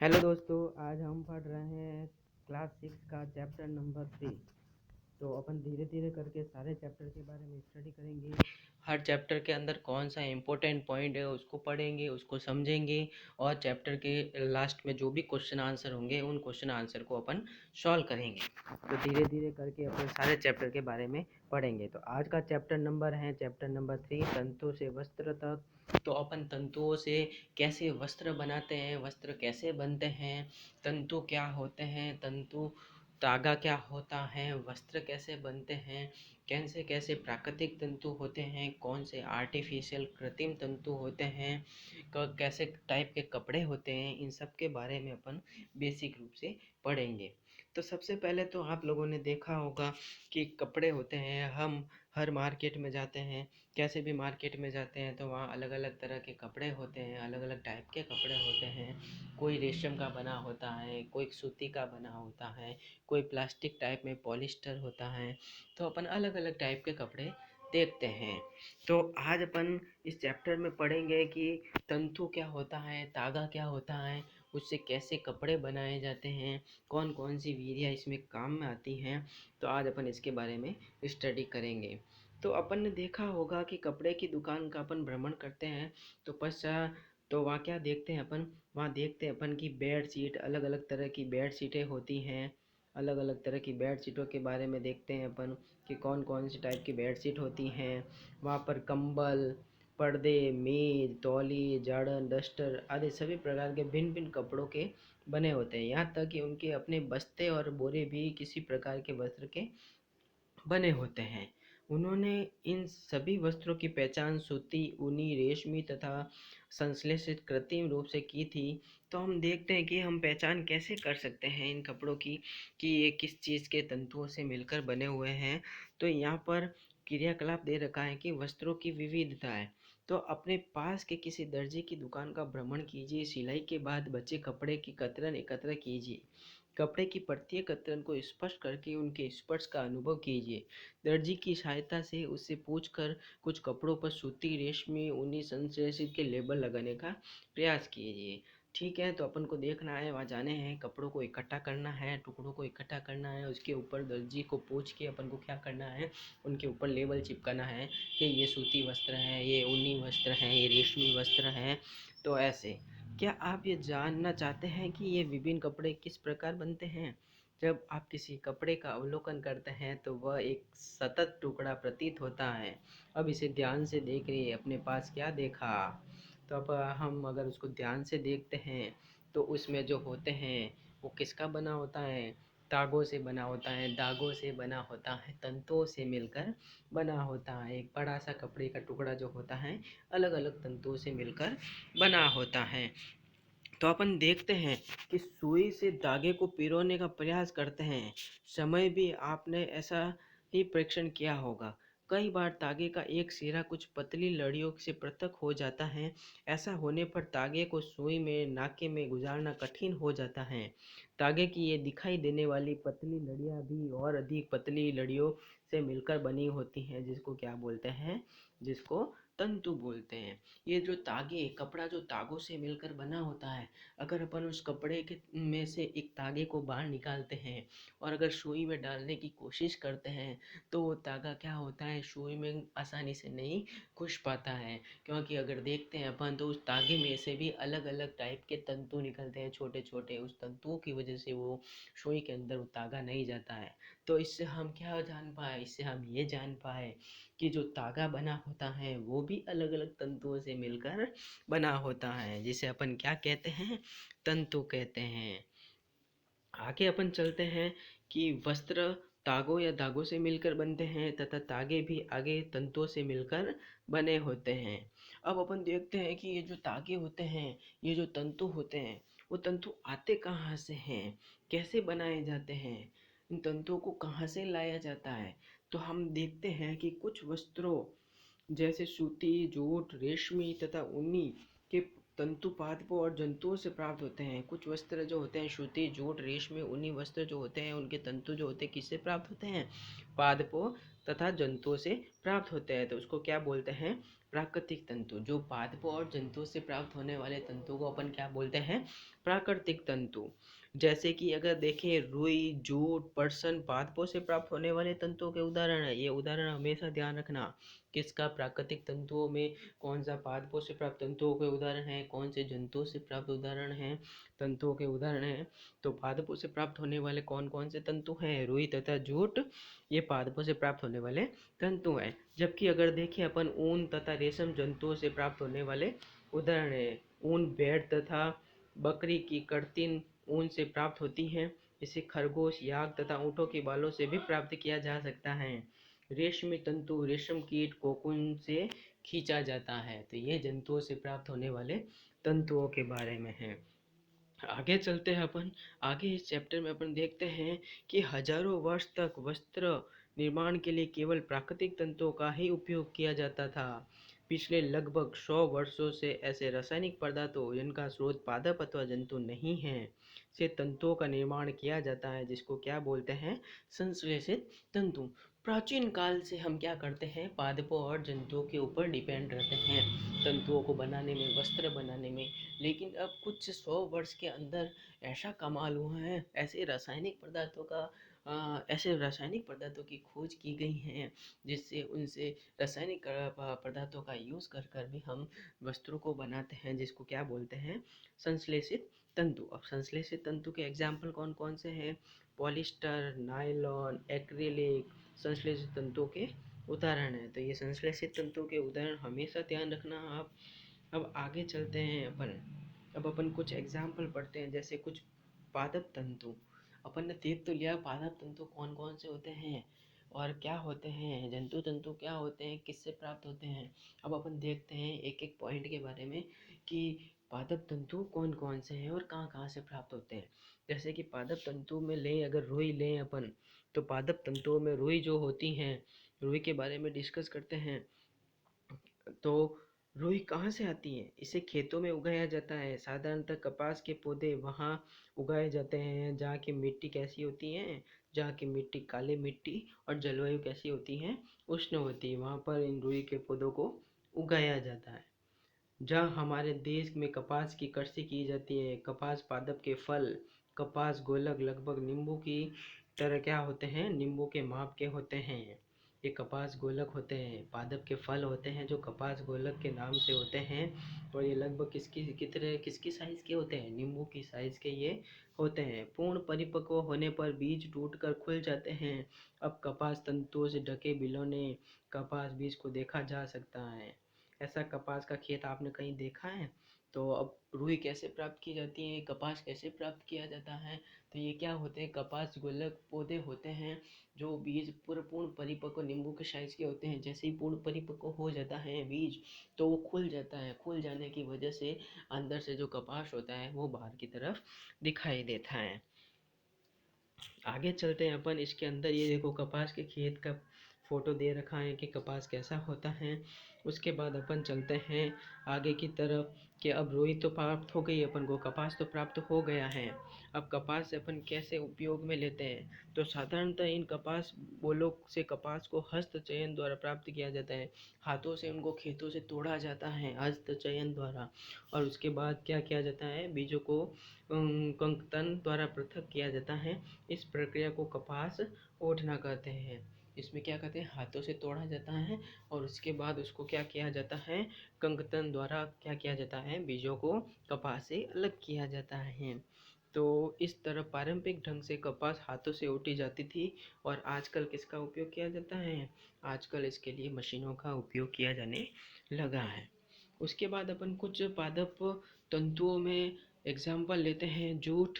Hello दोस्तों, आज हम पढ़ रहे हैं क्लास 6 का चैप्टर नंबर 3। तो अपन धीरे धीरे करके सारे चैप्टर के बारे में स्टडी करेंगे। हर चैप्टर के अंदर कौन सा इम्पोर्टेंट पॉइंट है उसको पढ़ेंगे, उसको समझेंगे और चैप्टर के लास्ट में जो भी क्वेश्चन आंसर होंगे उन क्वेश्चन आंसर को अपन सॉल्व करेंगे। तो धीरे धीरे करके अपन सारे चैप्टर के बारे में पढ़ेंगे। तो आज का चैप्टर नंबर है चैप्टर नंबर 3, तंतु से वस्त्र तक। तो अपन तंतुओं से कैसे वस्त्र बनाते हैं, वस्त्र कैसे बनते हैं, तंतु क्या होते हैं, तंतु धागा क्या होता है, वस्त्र कैसे बनते हैं, कैसे कैसे प्राकृतिक तंतु होते हैं, कौन से आर्टिफिशियल कृत्रिम तंतु होते हैं, कैसे टाइप के कपड़े होते हैं, इन सब के बारे में अपन बेसिक रूप से पढ़ेंगे। तो सबसे पहले तो आप लोगों ने देखा होगा कि कपड़े होते हैं। हम हर मार्केट में जाते हैं, कैसे भी मार्केट में जाते हैं तो वहाँ अलग अलग तरह के कपड़े होते हैं, अलग अलग टाइप के कपड़े होते हैं। कोई रेशम का बना होता है, कोई सूती का बना होता है, कोई प्लास्टिक टाइप में पॉलिस्टर होता है। तो अपन अलग अलग टाइप के कपड़े देखते हैं। तो आज अपन इस चैप्टर में पढ़ेंगे कि तंतु क्या होता है, धागा क्या होता है, उससे कैसे कपड़े बनाए जाते हैं, कौन कौन सी विधियाँ इसमें काम में आती हैं। तो आज अपन इसके बारे में स्टडी करेंगे। तो अपन ने देखा होगा कि कपड़े की दुकान का अपन भ्रमण करते हैं तो पश्चात तो वहाँ क्या देखते हैं अपन, वहाँ देखते हैं अपन की बेड शीट, अलग अलग तरह की बेड शीटें होती हैं। अलग अलग तरह की बेड शीटों के बारे में देखते हैं अपन कि कौन कौन सी टाइप की बेड शीट होती हैं। वहाँ पर कंबल, पर्दे, मेज, तौली, जाड़न, डस्टर आदि सभी प्रकार के भिन्न भिन्न कपड़ों के बने होते हैं। यहाँ तक कि उनके अपने बस्ते और बोरे भी किसी प्रकार के वस्त्र के बने होते हैं। उन्होंने इन सभी वस्त्रों की पहचान सूती, ऊनी, रेशमी तथा संश्लेषित कृत्रिम रूप से की थी। तो हम देखते हैं कि हम पहचान कैसे कर सकते हैं इन कपड़ों की कि ये किस चीज़ के तंतुओं से मिलकर बने हुए हैं। तो यहाँ पर क्रियाकलाप दे रखा है कि वस्त्रों की विविधता है। तो अपने पास के किसी दर्जी की दुकान का भ्रमण कीजिए, सिलाई के बाद बचे कपड़े की कतरन एकत्र कीजिए, कपड़े की प्रत्येक कतरन को स्पर्श करके उनके स्पर्श का अनुभव कीजिए। दर्जी की सहायता से उससे पूछकर कुछ कपड़ों पर सूती, रेशमी, ऊनी, संश्लेषित के लेबल लगाने का प्रयास कीजिए। ठीक है, तो अपन को देखना है, वहाँ जाने हैं, कपड़ों को इकट्ठा करना है, टुकड़ों को इकट्ठा करना है, उसके ऊपर दर्जी को पूछ के अपन को क्या करना है, उनके ऊपर लेबल चिपकाना है कि ये सूती वस्त्र है, ये ऊनी वस्त्र हैं, ये रेशमी वस्त्र हैं। तो ऐसे क्या आप ये जानना चाहते हैं कि ये विभिन्न कपड़े किस प्रकार बनते हैं? जब आप किसी कपड़े का अवलोकन करते हैं तो वह एक सतत टुकड़ा प्रतीत होता है। अब इसे ध्यान से देख रही अपने पास क्या देखा। तो अब हम अगर उसको ध्यान से देखते हैं तो उसमें जो होते हैं वो किसका बना होता है, धागों से बना होता है, धागों से बना होता है, तंतुओं से मिलकर बना होता है। एक बड़ा सा कपड़े का टुकड़ा जो होता है अलग अलग तंतुओं से मिलकर बना होता है। तो अपन देखते हैं कि सुई से धागे को पिरोने का प्रयास करते हैं। समय भी आपने ऐसा ही परीक्षण किया होगा। कई बार धागे का एक सिरा कुछ पतली लड़ियों से पृथक हो जाता है। ऐसा होने पर धागे को सुई में नाके में गुजारना कठिन हो जाता है। धागे की ये दिखाई देने वाली पतली लड़ियाँ भी और अधिक पतली लड़ियों से मिलकर बनी होती हैं, जिसको क्या बोलते हैं, जिसको तंतु बोलते हैं। ये जो तागे, कपड़ा जो तागों से मिलकर बना होता है, अगर अपन उस कपड़े के में से एक तागे को बाहर निकालते हैं और अगर सुई में डालने की कोशिश करते हैं तो वो तागा क्या होता है, सुई में आसानी से नहीं घुस पाता है। क्योंकि अगर देखते हैं अपन तो उस तागे में से भी अलग अलग टाइप के तंतु निकलते हैं, छोटे छोटे। उस तंतुओं की वजह से वो सुई के अंदर वो तागा नहीं जाता है। तो इससे हम क्या जान पाए, इससे हम ये जान पाए कि जो धागा बना होता है वो भी अलग अलग तंतुओं से मिलकर बना होता है, जिसे अपन क्या कहते हैं, तंतु कहते हैं। आगे अपन चलते हैं कि वस्त्र तागों या धागों से मिलकर बनते हैं तथा तागे भी आगे तंतुओं से मिलकर बने होते हैं। अब अपन देखते हैं कि ये जो तागे होते हैं, ये जो तंतु होते हैं, वो तंतु आते कहाँ से हैं, कैसे बनाए जाते हैं, इन तंतुओं को कहाँ से लाया जाता है। तो हम देखते हैं कि कुछ वस्त्रों जैसे सूती, जूट, रेशमी तथा ऊनी के तंतु पादपों और जंतुओं से प्राप्त होते हैं। कुछ वस्त्र जो होते हैं सूती, जूट, रेशमी, ऊनी वस्त्र जो होते हैं उनके तंतु जो होते हैं किससे प्राप्त होते हैं, पादपों तथा जंतुओं से प्राप्त होते हैं, तो उसको क्या बोलते हैं? प्राकृतिक तंतु। जो पादपों और जंतुओं से प्राप्त होने वाले तंतु को अपन क्या बोलते हैं? प्राकृतिक तंतु। जैसे कि अगर देखें, रुई, जूट, पटसन पादपों से प्राप्त होने वाले तंतुओं के उदाहरण है। ये उदाहरण हमेशा ध्यान रखना, किसका? प्राकृतिक तंतुओं में कौन सा पादपों से प्राप्त तंतुओं के उदाहरण है, कौन से जंतुओं से प्राप्त उदाहरण है, तंतुओं के उदाहरण है। तो पादपों से प्राप्त होने वाले कौन कौन से तंतु हैं? रुई तथा जूट, ये पादपों से प्राप्त होने वाले तंतु हैं। जबकि अगर देखें अपन, ऊन तथा रेशम जंतुओं से प्राप्त होने वाले उदाहरण है। ऊन भेड़ तथा बकरी की कर्तिन ऊन से प्राप्त होती है। इसे खरगोश, याक तथा ऊँटों के बालों से भी प्राप्त किया जा सकता है। रेशमी तंतु रेशम कीट कोकून से खींचा जाता है। तो ये जंतुओं से प्राप्त होने वाले तंतुओं के बारे में है। आगे चलते हैं अपन। आगे इस चैप्टर में अपन देखते हैं कि हजारों वर्ष तक वस्त्र निर्माण के लिए केवल प्राकृतिक तंतुओं का ही उपयोग किया जाता था। पिछले लगभग 100 वर्षों से ऐसे रासायनिक पदार्थों जिनका स्रोत पादप अथवा जंतु नहीं है से तंतुओं का निर्माण किया जाता है, जिसको क्या बोलते हैं? संश्लेषित तंतु। प्राचीन काल से हम क्या करते हैं? पादपों और जंतुओं के ऊपर डिपेंड रहते हैं तंतुओं को बनाने में, वस्त्र बनाने में। लेकिन अब कुछ 100 वर्ष के अंदर ऐसा कमाल हुआ है, ऐसे रासायनिक पदार्थों की खोज की गई है, जिससे उनसे रासायनिक पदार्थों का यूज़ कर कर भी हम वस्त्रों को बनाते हैं, जिसको क्या बोलते हैं? संश्लेषित तंतु। अब संश्लेषित तंतु के एग्जाम्पल कौन कौन से हैं? पॉलिस्टर, नायलॉन, एक्रिलिक संश्लेषित तंतुओं के उदाहरण हैं। तो ये संश्लेषित तंतुओं के उदाहरण हमेशा ध्यान रखना आप। अब आगे चलते हैं अपन। अब अपन कुछ एग्जाम्पल पढ़ते हैं, जैसे कुछ पादप तंतु। अपन ने देख तो लिया पादप तंतु कौन कौन से होते हैं और क्या होते हैं, जंतु तंतु क्या होते हैं, किससे प्राप्त होते हैं। अब अपन देखते हैं एक एक पॉइंट के बारे में कि पादप तंतु कौन कौन से हैं और कहाँ कहाँ से प्राप्त होते हैं। जैसे कि पादप तंतु में लें, अगर रुई लें अपन, तो पादप तंतुओं में रुई जो होती हैं, रुई के बारे में डिस्कस करते हैं। तो रुई कहाँ से आती है? इसे खेतों में उगाया जाता है। साधारणतः कपास के पौधे वहाँ उगाए जाते हैं जहाँ की मिट्टी कैसी होती है, जहाँ की मिट्टी काली मिट्टी और जलवायु कैसी होती है? उष्ण होती है। वहाँ पर इन रुई के पौधों को उगाया जाता है। जहाँ हमारे देश में कपास की कृषि की जाती है। कपास पादप के फल, कपास गोलक लगभग नींबू की तरह क्या होते हैं? नींबू के माप के होते हैं। ये कपास गोलक होते हैं। पादप के फल होते हैं जो कपास गोलक के नाम से होते हैं, और ये लगभग किसकी साइज़ के होते हैं? नींबू की साइज़ के ये होते हैं। पूर्ण परिपक्व होने पर बीज टूटकर खुल जाते हैं। अब कपास तंतुओं से ढके बिलोने कपास बीज को देखा जा सकता है। ऐसा कपास का खेत आपने कहीं देखा है? तो अब रुई कैसे प्राप्त की जाती है, कपास कैसे प्राप्त किया जाता है? तो ये क्या होते हैं? कपास गोलक पौधे होते हैं जो बीज पूर्ण परिपक्व नींबू के साइज के होते हैं। जैसे ही पूर्ण परिपक्व हो जाता है बीज, तो वो खुल जाता है। खुल जाने की वजह से अंदर से जो कपास होता है वो बाहर की तरफ दिखाई देता है। आगे चलते हैं अपन। इसके अंदर ये देखो कपास के खेत का फोटो दे रखा है कि कपास कैसा होता है। उसके बाद अपन चलते हैं आगे की तरफ कि अब रुई तो प्राप्त हो गई अपन को, कपास तो प्राप्त हो गया है। अब कपास से अपन कैसे उपयोग में लेते हैं? तो साधारणतः इन कपास बोलों से कपास को हस्त चयन द्वारा प्राप्त किया जाता है। हाथों से उनको खेतों से तोड़ा जाता है हस्त चयन द्वारा, और उसके बाद क्या किया जाता है? बीजों को कंकतन द्वारा पृथक किया जाता है। इस प्रक्रिया को कपास ओढ़ना कहते हैं। इसमें क्या कहते हैं? हाथों से तोड़ा जाता है और उसके बाद उसको क्या किया जाता है? कंकतन द्वारा क्या किया जाता है? बीजों को कपास से अलग किया जाता है। तो इस तरह पारंपरिक ढंग से कपास हाथों से ओटी जाती थी, और आजकल किसका उपयोग किया जाता है? आजकल इसके लिए मशीनों का उपयोग किया जाने लगा है। उसके बाद अपन कुछ पादप तंतुओं में एग्जाम्पल लेते हैं। जूट।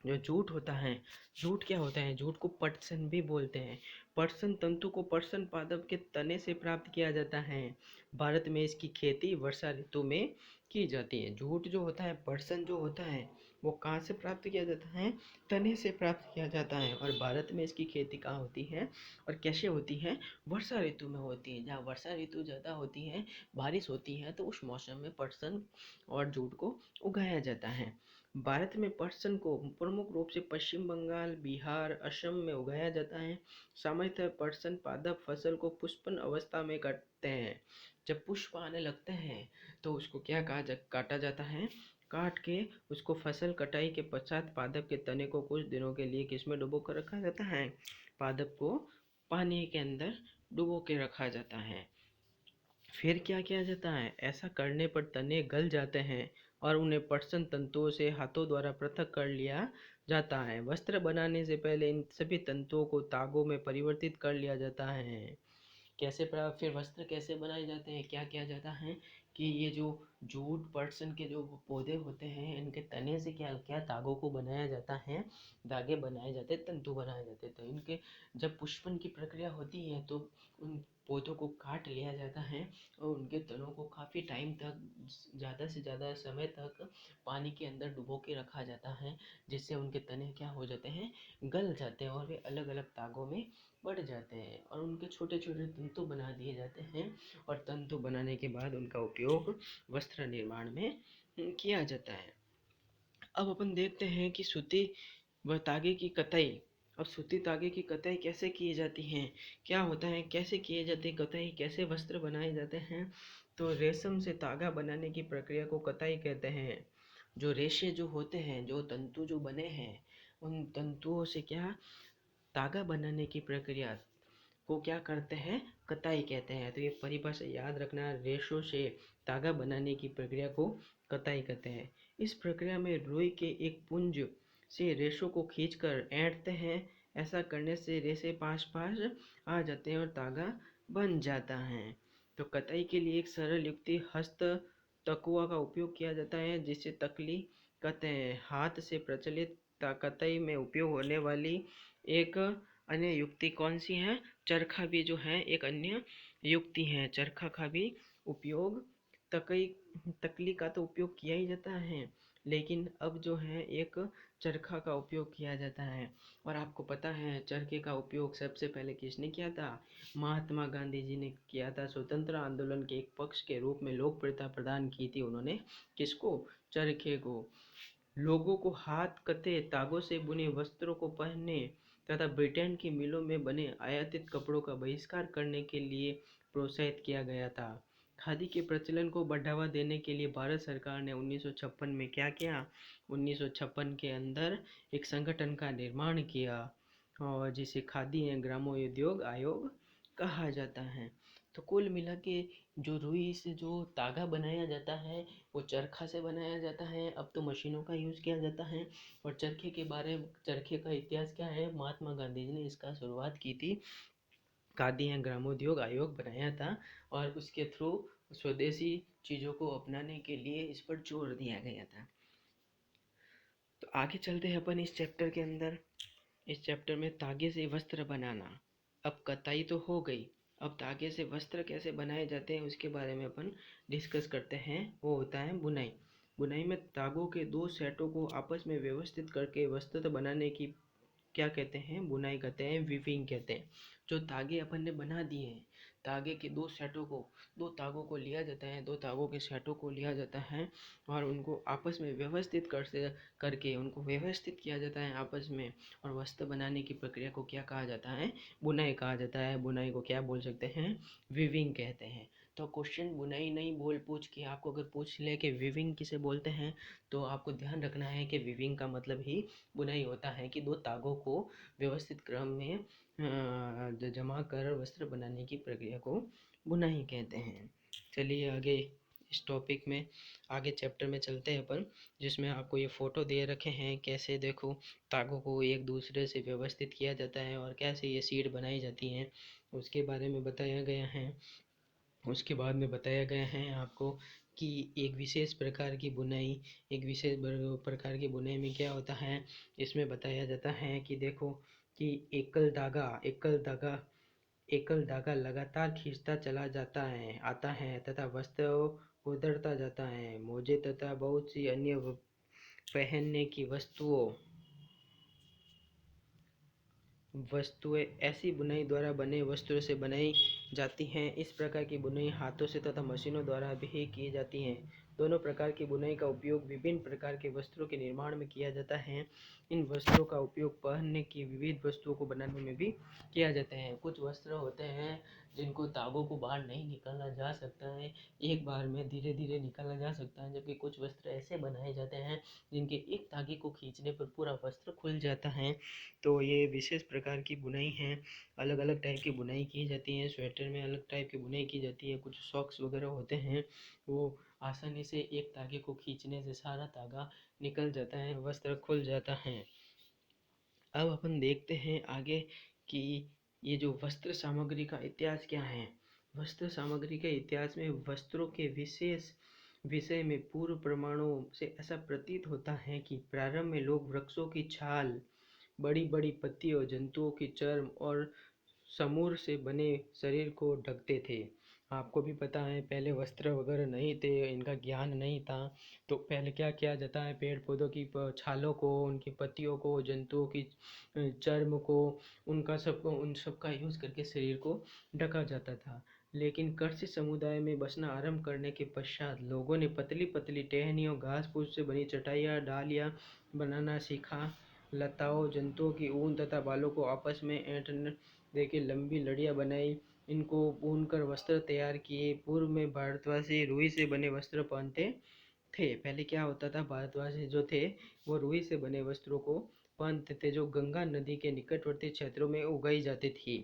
जो जूट होता है, जूट क्या होता है? जूट को पटसन भी बोलते हैं। पटसन तंतु को पटसन पादप के तने से प्राप्त किया जाता है। भारत में इसकी खेती वर्षा ऋतु में की जाती है। जूट जो होता है, पटसन जो होता है, वो कहाँ से प्राप्त किया जाता है? तने से प्राप्त किया जाता है। और भारत में इसकी खेती कहाँ होती है और कैसे होती है? वर्षा ऋतु में होती है। जहाँ वर्षा ऋतु ज़्यादा होती है, बारिश होती है, तो उस मौसम में पटसन और जूट को उगाया जाता है। भारत में पटसन को प्रमुख रूप से पश्चिम बंगाल, बिहार, असम में उगाया जाता है। सामान्यतः पटसन पादप फसल को पुष्पन अवस्था में काटते हैं। जब पुष्प आने लगते हैं तो उसको क्या काटा जाता है, काट के उसको फसल कटाई के पश्चात पादप के तने को कुछ दिनों के लिए किसमें डुबो कर रखा जाता है, पादप को पानी के अंदर डुबो के रखा जाता है। फिर क्या किया जाता है, ऐसा करने पर तने गल जाते हैं और उन्हें पटसन तंतुओं से हाथों द्वारा पृथक कर लिया जाता है। वस्त्र बनाने से पहले इन सभी तंतुओं को तागों में परिवर्तित कर लिया जाता है। फिर वस्त्र कैसे बनाए जाते हैं, क्या किया जाता है कि ये जो जूट पटसन के जो पौधे होते हैं, इनके तने से क्या क्या तागों को बनाया जाता है, धागे बनाए जाते हैं, तंतु बनाए जाते हैं। तो इनके जब पुष्पन की प्रक्रिया होती है तो उन पौधों को काट लिया जाता है और उनके तनों को काफ़ी टाइम तक, ज़्यादा से ज़्यादा समय तक पानी के अंदर डुबो के रखा जाता है, जिससे उनके तने क्या हो जाते हैं, गल जाते हैं और वे अलग अलग तागों में बढ़ जाते हैं और उनके छोटे छोटे तंतु बना दिए जाते हैं। और तंतु बनाने के बाद उनका उपयोग वस्त्र निर्माण में किया जाता है। अब अपन देखते हैं कि सूती व तागे की कताई। अब सूती तागे की कताई कैसे की जाती है, क्या होता है, कैसे किए जाते हैं कताई, कैसे वस्त्र बनाए जाते हैं। तो रेशम से तागा बनाने की प्रक्रिया को कताई कहते हैं। जो रेशे जो होते हैं, जो तंतु जो बने हैं, उन तंतुओं से क्या तागा बनाने की प्रक्रिया को क्या करते हैं, कताई कहते हैं। तो ये परिभाषा याद रखना, रेशों से तागा बनाने की प्रक्रिया को कताई कहते हैं। इस प्रक्रिया में रुई के एक पुंज से रेशों को खींचकर ऐंठते हैं। ऐसा करने से रेशे पास पास आ जाते हैं और तागा बन जाता है। तो कताई के लिए एक सरल युक्ति हस्त तकुआ का उपयोग किया जाता है, जिसे तकली कहते हैं। हाथ से प्रचलित कताई में उपयोग होने वाली एक अन्य युक्ति कौन सी है, चरखा भी जो है एक अन्य युक्ति है। चरखा का भी उपयोग तकई तकली का तो उपयोग किया ही जाता है, लेकिन अब जो है एक चरखा का उपयोग किया जाता है। और आपको पता है चरखे का उपयोग सबसे पहले किसने किया था, महात्मा गांधी जी ने किया था। स्वतंत्र आंदोलन के एक पक्ष के रूप में लोकप्रियता प्रदान की थी उन्होंने, किसको, चरखे को। लोगों को हाथ कते तागों से बुने वस्त्रों को पहनने तथा ब्रिटेन की मिलों में बने आयातित कपड़ों का बहिष्कार करने के लिए प्रोत्साहित किया गया था। खादी के प्रचलन को बढ़ावा देने के लिए भारत सरकार ने 1956 में क्या किया, 1956 के अंदर एक संगठन का निर्माण किया और जिसे खादी एवं ग्रामोद्योग आयोग कहा जाता है। तो कुल मिला के जो रुई से जो तागा बनाया जाता है वो चरखा से बनाया जाता है। अब तो मशीनों का यूज़ किया जाता है। और चरखे का इतिहास क्या है, महात्मा गांधी जी ने इसका शुरुआत की थी, खादी एवं ग्रामोद्योग आयोग बनाया था और उसके थ्रू स्वदेशी चीज़ों को अपनाने के लिए इस पर जोर दिया गया था। तो आगे चलते हैं अपन इस चैप्टर के अंदर। इस चैप्टर में तागे से वस्त्र बनाना। अब कताई तो हो गई, अब तागे से वस्त्र कैसे बनाए जाते हैं उसके बारे में अपन डिस्कस करते हैं। वो होता है बुनाई। बुनाई में तागों के दो सेटों को आपस में व्यवस्थित करके वस्त्र बनाने की क्या कहते हैं, बुनाई कहते हैं, वीविंग कहते हैं। जो तागे अपन ने बना दिए हैं, तागे के दो तागों को लिया जाता है, दो तागों के सेटों को लिया जाता है और उनको आपस में व्यवस्थित करके उनको व्यवस्थित किया जाता है आपस में। और वस्त्र बनाने की प्रक्रिया को क्या कहा जाता है, बुनाई कहा जाता है। बुनाई को क्या बोल सकते हैं, वीविंग कहते हैं। तो क्वेश्चन बुनाई नहीं बोल पूछ के आपको अगर पूछ ले कि वीविंग किसे बोलते हैं, तो आपको ध्यान रखना है कि वीविंग का मतलब ही बुनाई होता है कि दो तागों को व्यवस्थित क्रम में जमा कर वस्त्र बनाने की प्रक्रिया को बुनाई कहते हैं। चलिए आगे इस टॉपिक में, आगे चैप्टर में चलते हैं अपन, जिसमें आपको ये फ़ोटो दे रखे हैं। कैसे देखो तागों को एक दूसरे से व्यवस्थित किया जाता है और कैसे ये सीट बनाई जाती हैं उसके बारे में बताया गया है। उसके बाद में बताया गया है आपको कि एक विशेष प्रकार की बुनाई, एक विशेष प्रकार की बुनाई में क्या होता है, इसमें बताया जाता है कि देखो कि एकल धागा लगातार खींचता चला जाता है आता है तथा वस्त्र उधड़ता जाता है। मोजे तथा बहुत सी अन्य पहनने की वस्तुएं ऐसी बुनाई द्वारा बने वस्त्रों से बनाई जाती हैं। इस प्रकार की बुनाई हाथों से तथा मशीनों द्वारा भी की जाती हैं। दोनों प्रकार की बुनाई का उपयोग विभिन्न प्रकार के वस्त्रों के निर्माण में किया जाता है। इन वस्त्रों का उपयोग पहनने की विविध वस्तुओं को बनाने में भी किया जाता है। कुछ वस्त्र होते हैं जिनको तागों को बाहर नहीं निकाला जा सकता है, एक बार में धीरे धीरे निकाला जा सकता है, जबकि कुछ वस्त्र ऐसे बनाए जाते हैं जिनके एक धागे को खींचने पर पूरा वस्त्र खुल जाता है। तो ये विशेष प्रकार की बुनाई है। अलग अलग टाइप की बुनाई की जाती है। स्वेटर में अलग टाइप की बुनाई की जाती है। कुछ सॉक्स वगैरह होते हैं वो आसानी से एक धागे को खींचने से सारा धागा निकल जाता है, वस्त्र खुल जाता है। अब अपन देखते हैं आगे कि ये जो वस्त्र सामग्री का इतिहास क्या है। वस्त्र सामग्री के इतिहास में वस्त्रों के विशेष विषय में पूर्व प्रमाणों से ऐसा प्रतीत होता है कि प्रारंभ में लोग वृक्षों की छाल, बड़ी बड़ी पत्तियों, जंतुओं की चर्म और समूर से बने शरीर को ढकते थे। आपको भी पता है पहले वस्त्र वगैरह नहीं थे, इनका ज्ञान नहीं था, तो पहले क्या किया जाता है, पेड़ पौधों की छालों को, उनकी पत्तियों को, जंतुओं की चर्म को, उन सब का यूज़ करके शरीर को ढका जाता था। लेकिन कृषि समुदाय में बसना आरंभ करने के पश्चात लोगों ने पतली पतली टहनियों, घास फूस से बनी चटाइयाँ, डालियाँ बनाना सीखा। लताओं, जंतुओं की ऊन तथा बालों को आपस में ऐंठने देके लंबी लड़ियाँ बनाई। इनको बुनकर वस्त्र तैयार किए। पूर्व में भारतवासी रुई से बने वस्त्र पहनते थे। पहले क्या होता था, भारतवासी जो थे वो रुई से बने वस्त्रों को पहनते थे, जो गंगा नदी के निकटवर्ती क्षेत्रों में उगाई जाती थी।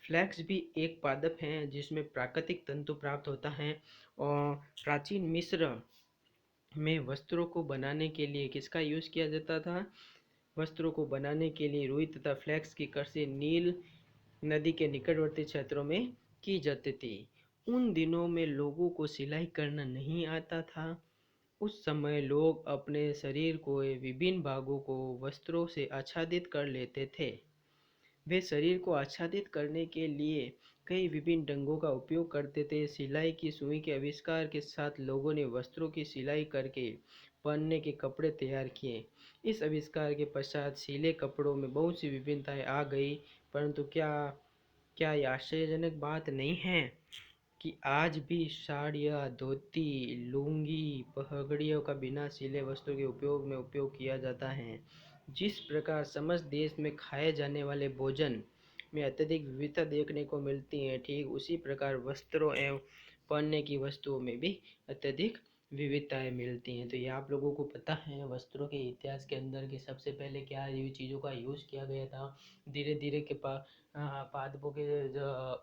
फ्लैक्स भी एक पादप है जिसमें प्राकृतिक तंतु प्राप्त होता है। और प्राचीन मिस्र में वस्त्रों को बनाने के लिए किसका यूज़ किया जाता था? वस्त्रों को बनाने के लिए रुई तथा फ्लैक्स की कृषि नील नदी के निकटवर्ती क्षेत्रों में की जाती थी। उन दिनों में लोगों को सिलाई करना नहीं आता था। उस समय लोग अपने शरीर को विभिन्न भागों को वस्त्रों से आच्छादित कर लेते थे। वे शरीर को आच्छादित करने के लिए कई विभिन्न ढंगों का उपयोग करते थे। सिलाई की सुई के आविष्कार के साथ लोगों ने वस्त्रों की सिलाई करके पहनने के कपड़े तैयार किए। इस आविष्कार के पश्चात सिले कपड़ों में बहुत सी विभिन्नताएं आ गई, परंतु क्या क्या ये आश्चर्यजनक बात नहीं है कि आज भी साड़ियाँ, धोती, लुंगी, पगड़ियों का बिना सिले वस्त्रों के उपयोग किया जाता है। जिस प्रकार समस्त देश में खाए जाने वाले भोजन में अत्यधिक विविधता देखने को मिलती है, ठीक उसी प्रकार वस्त्रों एवं पहनने की वस्तुओं में भी अत्यधिक विविधताएं मिलती हैं। तो ये आप लोगों को पता है वस्त्रों के इतिहास के अंदर कि सबसे पहले क्या ये चीज़ों का यूज़ किया गया था। धीरे धीरे के पादपों के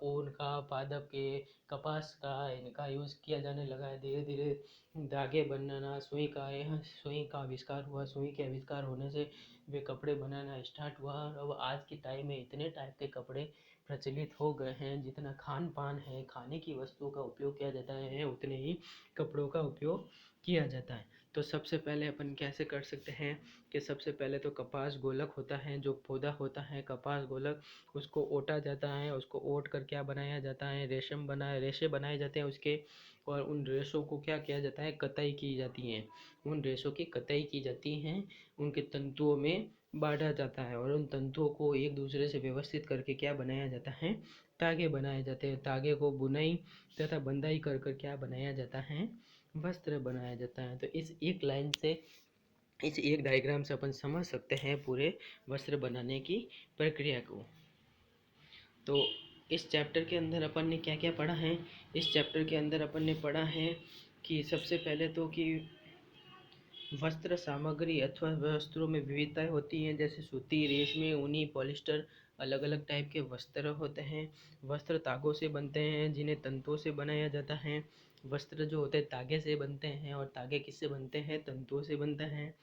ऊन का, पादप के, कपास का, इनका यूज़ किया जाने लगा है। धीरे धीरे धागे बनाना, सुई का आविष्कार हुआ। सुई के आविष्कार होने से वे कपड़े बनाना स्टार्ट हुआ। अब आज के टाइम में इतने टाइप के कपड़े प्रचलित हो गए हैं, जितना खान पान है, खाने की वस्तुओं का उपयोग किया जाता है, उतने ही कपड़ों का उपयोग किया जाता है। तो सबसे पहले अपन कैसे कर सकते हैं कि सबसे पहले तो कपास गोलक होता है, जो पौधा होता है कपास गोलक, उसको ओटा जाता है। उसको ओट कर क्या बनाया जाता है, रेशे बनाए जाते हैं उसके, और उन रेशों को क्या किया जाता है, कताई की जाती है। उन रेशों की कताई की जाती है, उनके तंतुओं में बांटा जाता है, और उन तंतुओं को एक दूसरे से व्यवस्थित करके क्या बनाया जाता है, तागे बनाए जाते हैं। तागे को बुनाई तथा बंदाई कर कर क्या बनाया जाता है, वस्त्र बनाया जाता है। तो इस एक लाइन से, इस एक डायग्राम से अपन समझ सकते हैं पूरे वस्त्र बनाने की प्रक्रिया को। तो इस चैप्टर के अंदर अपन ने क्या क्या पढ़ा है, इस चैप्टर के अंदर अपन ने पढ़ा है कि सबसे पहले तो कि वस्त्र सामग्री अथवा वस्त्रों में विविधताएं होती हैं, जैसे सूती, रेशमी, ऊनी, पॉलिस्टर, अलग अलग टाइप के वस्त्र होते हैं। वस्त्र तागों से बनते हैं जिन्हें तंतुओं से बनाया जाता है। वस्त्र जो होते हैं तागे से बनते हैं, और तागे किससे बनते हैं, तंतुओं से बनते हैं।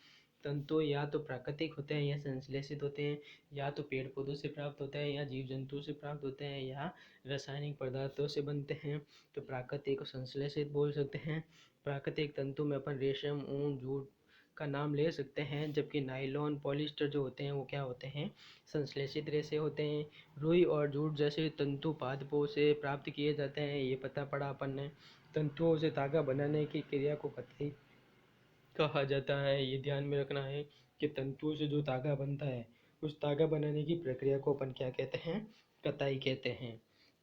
तंतु या तो प्राकृतिक होते हैं या संश्लेषित होते हैं, या तो पेड़ पौधों से प्राप्त होते हैं, या जीव जंतु से प्राप्त होते हैं, या रासायनिक पदार्थों से बनते हैं। तो प्राकृतिक और संश्लेषित बोल सकते हैं। प्राकृतिक तंतु में अपन रेशम, ऊन, जूट का नाम ले सकते हैं, जबकि नायलॉन, पॉलिस्टर जो होते हैं वो क्या होते हैं, संश्लेषित रेशे होते हैं। रुई और जूट जैसे तंतु पादपों से प्राप्त किए जाते हैं, ये पता पड़ा अपन ने। तंतुओं से धागा बनाने की क्रिया को कताई कहा जाता है। ये ध्यान में रखना है कि तंतुओं से जो धागा बनता है, उस धागा बनाने की प्रक्रिया को अपन क्या कहते हैं, कताई कहते हैं।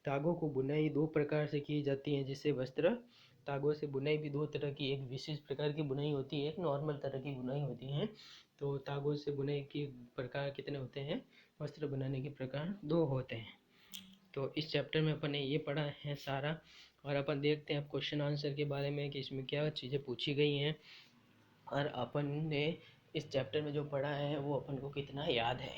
धागों को बुनाई दो प्रकार से की जाती है जिससे वस्त्र धागों से बुनाई भी दो तरह की, एक विशेष प्रकार की बुनाई होती है, एक नॉर्मल तरह की बुनाई होती है। तो धागों से बुनाई के प्रकार कितने होते हैं, वस्त्र बनाने के प्रकार 2 होते हैं। तो इस चैप्टर में अपन ने ये पढ़ा है सारा, और अपन देखते हैं अब क्वेश्चन आंसर के बारे में कि इसमें क्या चीज़ें पूछी गई हैं और अपन ने इस चैप्टर में जो पढ़ा है वो अपन को कितना याद है।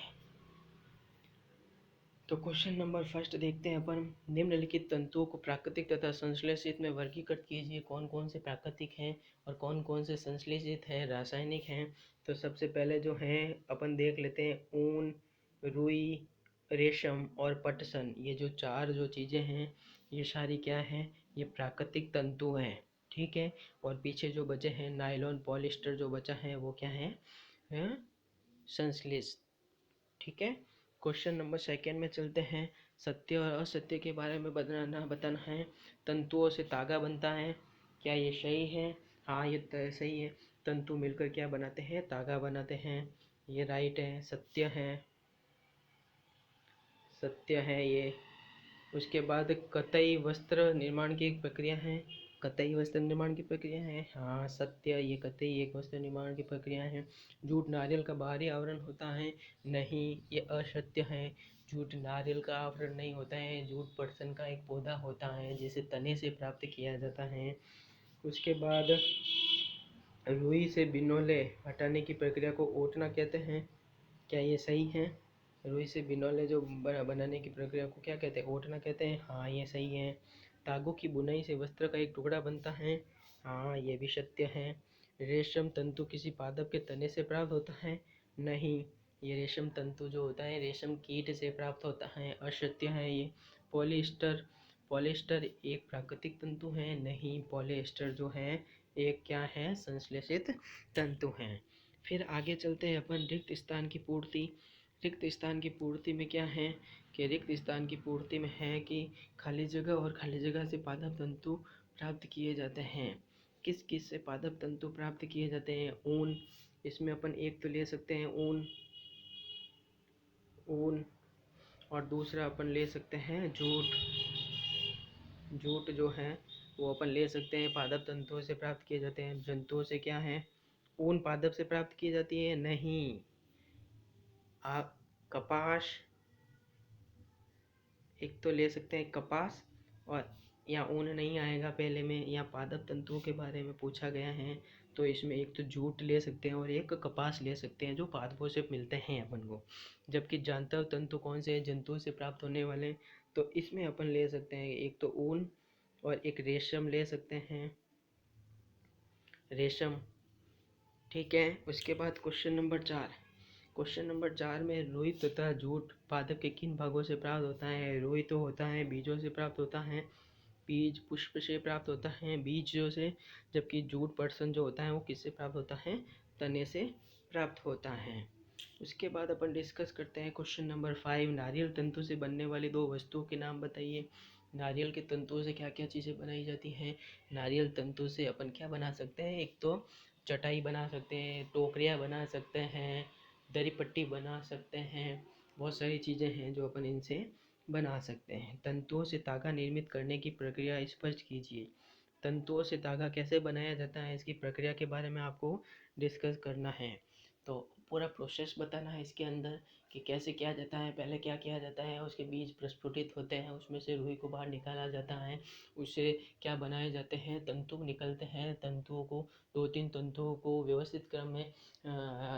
तो क्वेश्चन नंबर फर्स्ट देखते हैं अपन। निम्नलिखित तंतुओं को प्राकृतिक तथा संश्लेषित में वर्गीकृत कीजिए। कौन कौन से प्राकृतिक हैं और कौन कौन से संश्लेषित हैं, रासायनिक हैं। तो सबसे पहले जो हैं अपन देख लेते हैं ऊन, रुई, रेशम और पटसन। ये जो 4 जो चीज़ें हैं ये सारी क्या हैं, ये प्राकृतिक तंतु हैं। ठीक है। और पीछे जो बचे हैं नायलॉन, पॉलिस्टर जो बचा है वो क्या है, संश्लेषित। ठीक है। क्वेश्चन नंबर सेकेंड में चलते हैं। सत्य और असत्य के बारे में बताना है। तंतुओं से धागा बनता है, क्या ये सही है? हाँ ये सही है। तंतु मिलकर क्या बनाते हैं, धागा बनाते हैं, ये राइट है, सत्य है, सत्य है ये। उसके बाद कतई वस्त्र निर्माण की एक प्रक्रिया है, कतई वस्त्र निर्माण की प्रक्रिया है, हाँ सत्य, ये कतई एक वस्त्र निर्माण की प्रक्रिया है। जूट नारियल का बाहरी आवरण होता है, नहीं ये असत्य है। जूट नारियल का आवरण नहीं होता है, जूट पटसन का एक पौधा होता है जिसे तने से प्राप्त किया जाता है। उसके बाद रुई से बिनौले हटाने की प्रक्रिया को ओटना कहते हैं, क्या ये सही है? रुई से बिनौले जो बनाने की प्रक्रिया को क्या कहते हैं, ओटना कहते हैं, हाँ ये सही है। धागों की बुनाई से वस्त्र का एक टुकड़ा बनता है, हाँ ये भी सत्य है। रेशम तंतु किसी पादप के तने से प्राप्त होता है, नहीं ये रेशम तंतु जो होता है रेशम कीट से प्राप्त होता है, असत्य है ये। पॉलिएस्टर, पॉलिएस्टर एक प्राकृतिक तंतु है, नहीं पॉलिएस्टर जो है एक क्या है, संश्लेषित तंतु हैं। फिर आगे चलते हैं अपन। रिक्त स्थान की पूर्ति। रिक्त स्थान की पूर्ति में क्या है कि रिक्त स्थान की पूर्ति में है कि खाली जगह और खाली जगह से पादप तंतु प्राप्त किए जाते हैं। किस किस से पादप तंतु प्राप्त किए जाते हैं, ऊन, इसमें अपन एक तो ले सकते हैं ऊन, ऊन, और दूसरा अपन ले सकते हैं जूट। जूट जो है वो अपन ले सकते हैं, पादप तंतुओं से प्राप्त किए जाते हैं। जंतुओं से क्या है, ऊन पादप से प्राप्त की जाती है, नहीं आप कपास, एक तो ले सकते हैं कपास, और या ऊन नहीं आएगा पहले में, या पादप तंतुओं के बारे में पूछा गया है तो इसमें एक तो जूट ले सकते हैं और एक कपास ले सकते हैं जो पादपों से मिलते हैं अपन को। जबकि जानतर तंतु कौन से हैं, जंतुओं से प्राप्त होने वाले, तो इसमें अपन ले सकते हैं एक तो ऊन और एक रेशम ले सकते हैं, रेशम। ठीक है। उसके बाद क्वेश्चन नंबर 4। क्वेश्चन नंबर 4 में रुई तथा जूट पादप के किन भागों से प्राप्त होता है? रुई तो होता है बीजों से प्राप्त होता है, बीज पुष्प से प्राप्त होता है, बीजों से। जबकि जूट पटसन जो होता है वो किससे प्राप्त होता है, तने से प्राप्त होता है। उसके बाद अपन डिस्कस करते हैं क्वेश्चन नंबर 5। नारियल तंतु से बनने वाली 2 वस्तुओं के नाम बताइए। नारियल के तंतुओं से क्या क्या चीज़ें बनाई जाती हैं? नारियल तंतु से अपन क्या बना सकते हैं, एक तो चटाई बना सकते हैं, टोकरियाँ बना सकते हैं, दरी पट्टी बना सकते हैं, बहुत सारी चीज़ें हैं जो अपन इनसे बना सकते हैं। तंतुओं से धागा निर्मित करने की प्रक्रिया स्पष्ट कीजिए। तंतुओं से धागा कैसे बनाया जाता है इसकी प्रक्रिया के बारे में आपको डिस्कस करना है। तो पूरा प्रोसेस बताना है इसके अंदर कि कैसे किया जाता है, पहले क्या किया जाता है, उसके बीज प्रस्फुटित होते हैं, उसमें से रुई को बाहर निकाला जाता है, उससे क्या बनाए जाते हैं, तंतु निकलते हैं। तंतुओं को 2-3 तंतुओं को व्यवस्थित क्रम में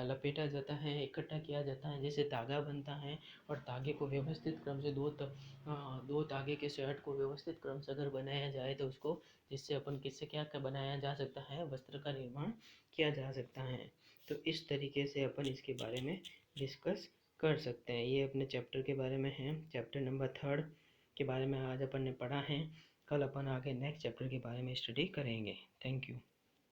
लपेटा जाता है, इकट्ठा किया जाता है, जिससे धागा बनता है। और धागे को व्यवस्थित क्रम से दो धागे के सेट को व्यवस्थित क्रम से अगर बनाया जाए तो उसको, जिससे अपन किससे क्या बनाया जा सकता है, वस्त्र का निर्माण किया जा सकता है। तो इस तरीके से अपन इसके बारे में डिस्कस कर सकते हैं। ये अपने चैप्टर के बारे में है, चैप्टर नंबर 3 के बारे में आज अपन ने पढ़ा है। कल अपन आगे नेक्स्ट चैप्टर के बारे में स्टडी करेंगे। Thank you.